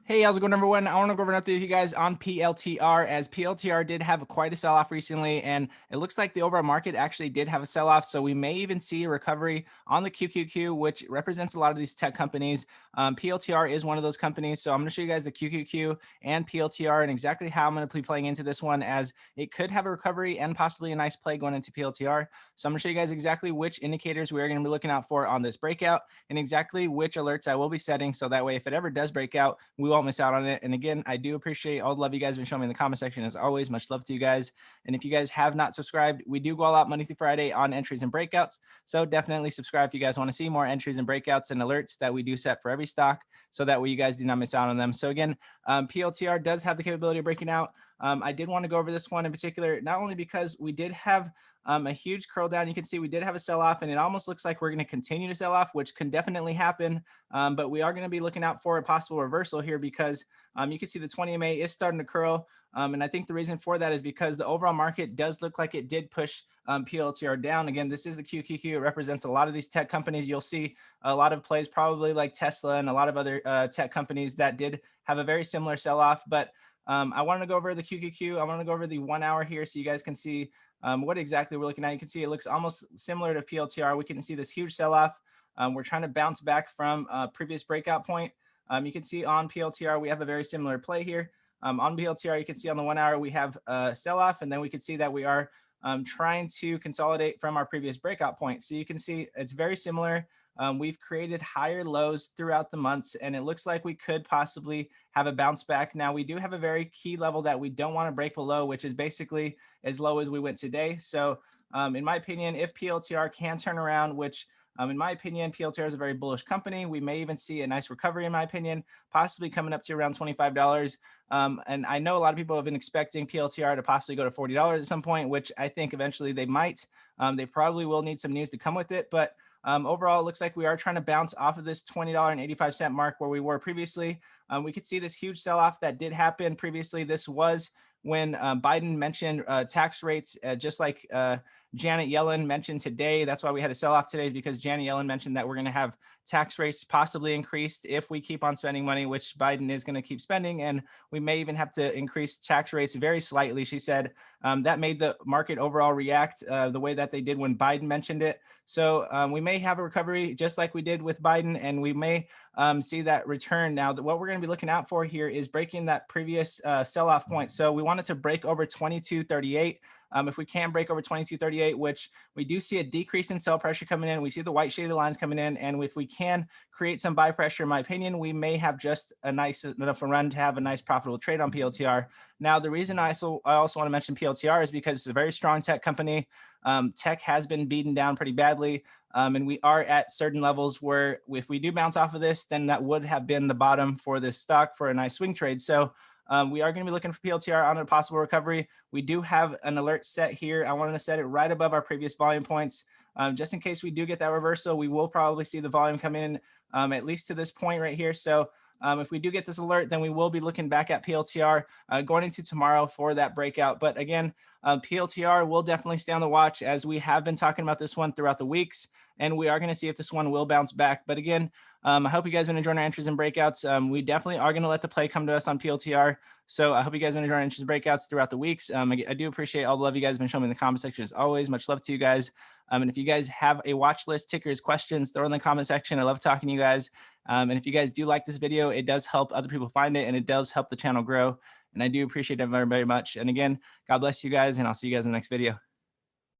Hey, how's it going, everyone? I want to go over an update with you guys on PLTR, as PLTR did have quite a sell-off recently, and it looks like the overall market actually did have a sell-off. So we may even see a recovery on the QQQ, which represents a lot of these tech companies. PLTR is one of those companies. So I'm going to show you guys the QQQ and PLTR and exactly how I'm going to be playing into this one, as it could have a recovery and possibly a nice play going into PLTR. So I'm going to show you guys exactly which indicators we are going to be looking out for on this breakout and exactly which alerts I will be setting. So that way, if it ever does break out, we won't miss out on it. And again, I do appreciate all the love you guys have been showing me in the comment section. As always, much love to you guys. And if you guys have not subscribed, we do go all out Monday through Friday on entries and breakouts. So definitely subscribe if you guys want to see more entries and breakouts and alerts that we do set for every stock, so that way you guys do not miss out on them. So again, PLTR does have the capability of breaking out. I did want to go over this one in particular, not only because we did have a huge curl down. You can see we did have a sell off, and it almost looks like we're going to continue to sell off, which can definitely happen. But we are going to be looking out for a possible reversal here, because you can see the 20 MA is starting to curl. And I think the reason for that is because the overall market does look like it did push PLTR down. Again, this is the QQQ. It represents a lot of these tech companies. You'll see a lot of plays, probably like Tesla and a lot of other tech companies that did have a very similar sell off. But I wanted to go over the QQQ. I want to go over the 1 hour here so you guys can see what exactly we're looking at. You can see it looks almost similar to PLTR. We can see this huge sell-off. We're trying to bounce back from a previous breakout point. You can see on PLTR, we have a very similar play here. On PLTR, you can see on the 1 hour, we have a sell-off, and then we can see that we are trying to consolidate from our previous breakout point. So you can see it's very similar. We've created higher lows throughout the months, and it looks like we could possibly have a bounce back. Now, we do have a very key level that we don't want to break below, which is basically as low as we went today. So in my opinion, if PLTR can turn around, which in my opinion, PLTR is a very bullish company, we may even see a nice recovery, in my opinion, possibly coming up to around $25. And I know a lot of people have been expecting PLTR to possibly go to $40 at some point, which I think eventually they might. They probably will need some news to come with it, but overall, it looks like we are trying to bounce off of this $20.85 mark where we were previously. We could see this huge sell-off that did happen previously. This was when Biden mentioned tax rates, just like Janet Yellen mentioned today. That's why we had a sell-off today, is because Janet Yellen mentioned that we're going to have tax rates possibly increased if we keep on spending money, which Biden is going to keep spending. And we may even have to increase tax rates very slightly, she said. That made the market overall react the way that they did when Biden mentioned it. So we may have a recovery just like we did with Biden, and we may see that return. Now, what we're going to be looking out for here is breaking that previous sell-off point. So we wanted to break over 2238. If we can break over 2238, which we do see a decrease in sell pressure coming in, we see the white shaded lines coming in, and if we can create some buy pressure, in my opinion, we may have just a nice enough run to have a nice profitable trade on PLTR. Now, the reason I also want to mention PLTR is because it's a very strong tech company. Tech has been beaten down pretty badly. And we are at certain levels where if we do bounce off of this, then that would have been the bottom for this stock for a nice swing trade. So we are going to be looking for PLTR on a possible recovery. We do have an alert set here. I wanted to set it right above our previous volume points. Just in case we do get that reversal, we will probably see the volume come in at least to this point right here. So if we do get this alert, then we will be looking back at PLTR going into tomorrow for that breakout. But again, PLTR will definitely stay on the watch, as we have been talking about this one throughout the weeks, and we are going to see if this one will bounce back. But again, I hope you guys have been enjoying our entries and breakouts. We definitely are going to let the play come to us on PLTR. So I hope you guys have been enjoying our entries and breakouts throughout the weeks. I do appreciate all the love you guys have been showing me in the comment section as always. Much love to you guys. And if you guys have a watch list, tickers, questions, throw in the comment section. I love talking to you guys. And if you guys do like this video, it does help other people find it, and it does help the channel grow. And I do appreciate it very, very much. And again, God bless you guys, and I'll see you guys in the next video.